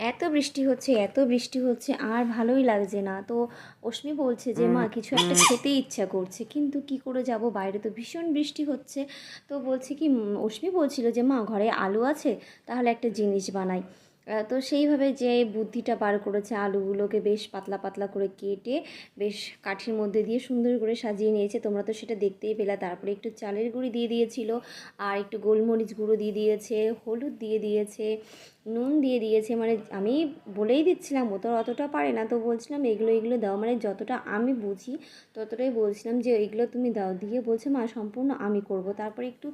এত বৃষ্টি হচ্ছে আর ভালোই লাগছে না। তো অশ্মি বলছে যে মা কিছু একটা খেতে ইচ্ছা করছে, কিন্তু কি করে যাব, বাইরে তো ভীষণ বৃষ্টি হচ্ছে। তো বলছে কি অশ্মি বলছিল যে মা ঘরে আলু আছে, তাহলে একটা জিনিস বানাই। তো সেইভাবে যে বুদ্ধিটা বার করেছে, আলুগুলোকে বেশ পাতলা পাতলা করে কেটে বেশ কাঠির মধ্যে দিয়ে সুন্দর করে সাজিয়ে নিয়েছে। তোমরা তো সেটা দেখতেই পেলা। তারপরে একটু চালের গুঁড়ি দিয়ে দিয়েছিল, আর একটু গোলমরিচ গুঁড়ো দিয়ে দিয়েছে, হলুদ দিয়ে দিয়েছে, নুন দিয়ে দিয়েছে। মানে আমি বলেই দিচ্ছিলাম, ও তো অতটা পারে না, তো বলছিলাম এগুলো এগুলো দাও, মানে যতটা আমি বুঝি ততটাই বলছিলাম যে এইগুলো তুমি দাও। দিয়ে বলছে মা সম্পূর্ণ আমি করব। তারপরে একটু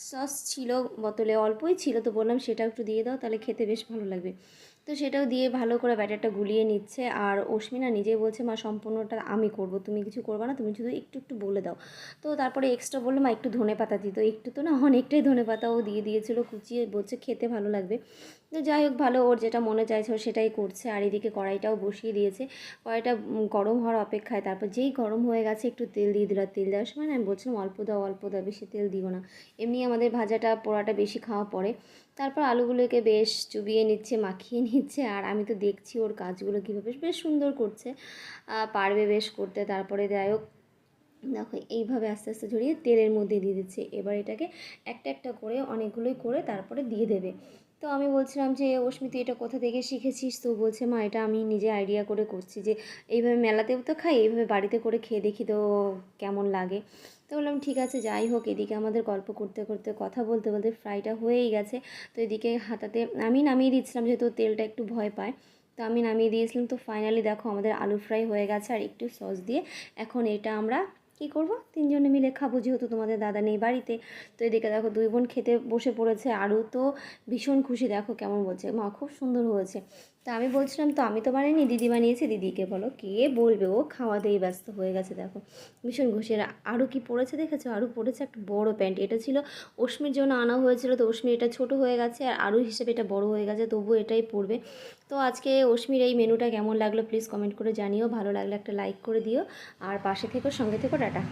সস ছিল বোতলে, অল্পই ছিল, তো বললাম সেটাও একটু দিয়ে দাও, তাহলে খেতে বেশ ভালো লাগবে। তো সেটাও দিয়ে ভালো করে ব্যাটারটা গুলিয়ে নিচ্ছে। আর অশ্মিনা নিজেই বলছে মা সম্পূর্ণটা আমি করব, তুমি কিছু করবে না, তুমি শুধু একটু একটু বলে দাও। তো তারপরে এক্সট্রা বললো মা একটু ধনেপাতা দিত, একটু তো না অনেকটাই ধনেপাতাও দিয়ে দিয়েছিলো কুচিয়ে, বলছে খেতে ভালো লাগবে। তো যাই হোক, ভালো, ওর যেটা মনে চাইছে ও সেটাই করছে। আর এদিকে কড়াইটাও বসিয়ে দিয়েছে। কড়াইটা গরম হওয়ার অপেক্ষায়, তারপর যেই গরম হয়ে গেছে একটু তেল দিয়ে দিল। আর তেল দেওয়ার সময় না আমি বলছিলাম অল্প দাও, বেশি তেল দিও না, এমনি আমাদের ভাজাটা পোড়াটা বেশি খাওয়া পড়ে। তারপর আলুগুলোকে বেশ চুবিয়ে নিচ্ছে, মাখিয়ে নিচ্ছে। আর আমি তো দেখছি ওর কাজগুলো কীভাবে বেশ সুন্দর করছে, পারবে বেশ করতে। তারপরে যাই হোক, দেখো এইভাবে আস্তে আস্তে ঝরিয়ে তেলের মধ্যে দিয়ে দিচ্ছে। এবার এটাকে একটা একটা করে অনেকগুলোই করে তারপরে দিয়ে দেবে। তো আমি বলছিলাম যে অস্মি তুই এটা কোথা থেকে শিখেছিস? তো বলছে মা এটা আমি নিজে আইডিয়া করে করছি, যে এইভাবে মেলাতেও তো খাই, এইভাবে বাড়িতে করে খেয়ে দেখি তো কেমন লাগে। তো বললাম ঠিক আছে। যাই হোক, এদিকে আমাদের গল্প করতে করতে কথা বলতে বলতে ফ্রাইটা হয়েই গেছে। তো এদিকে হাতাতে আমি নামিয়ে দিচ্ছিলাম, যেহেতু তেলটা একটু ভয় পায়, তো আমি নামিয়ে দিয়েছিলাম। তো ফাইনালি দেখো আমাদের আলু ফ্রাই হয়ে গেছে। আর একটু সস দিয়ে এখন এটা আমরা কী করবো, তিনজনে মিলে খাবো, যেহেতু তোমাদের দাদা নেই বাড়িতে। তো এদিকে দেখো দুই বোন খেতে বসে পড়েছে। আরও তো ভীষণ খুশি, দেখো কেমন বলছে মা খুব সুন্দর হয়েছে। তো আমি বলছিলাম তো আমি তো বানাইনি, দিদি বানিয়েছে, দিদিকে বলো। কে বলবে, ও খাওয়াতেই ব্যস্ত হয়ে গেছে। দেখো ভীষণ খুশি। আর আরও কি পড়েছে দেখেছো, আরও পড়েছে একটা বড় প্যান্ট। এটা ছিল অশ্মির জন্য আনা হয়েছিল, তো অশ্মি এটা ছোট হয়ে গেছে, আর আরও হিসেবে এটা বড় হয়ে গেছে, তবুও এটাই পড়বে। তো আজকে অশ্মির এই মেনুটা কেমন লাগলো প্লিজ কমেন্ট করে জানিও। ভালো লাগলে একটা লাইক করে দিও, আর পাশে থেকো, সঙ্গে থেকো, টাটা।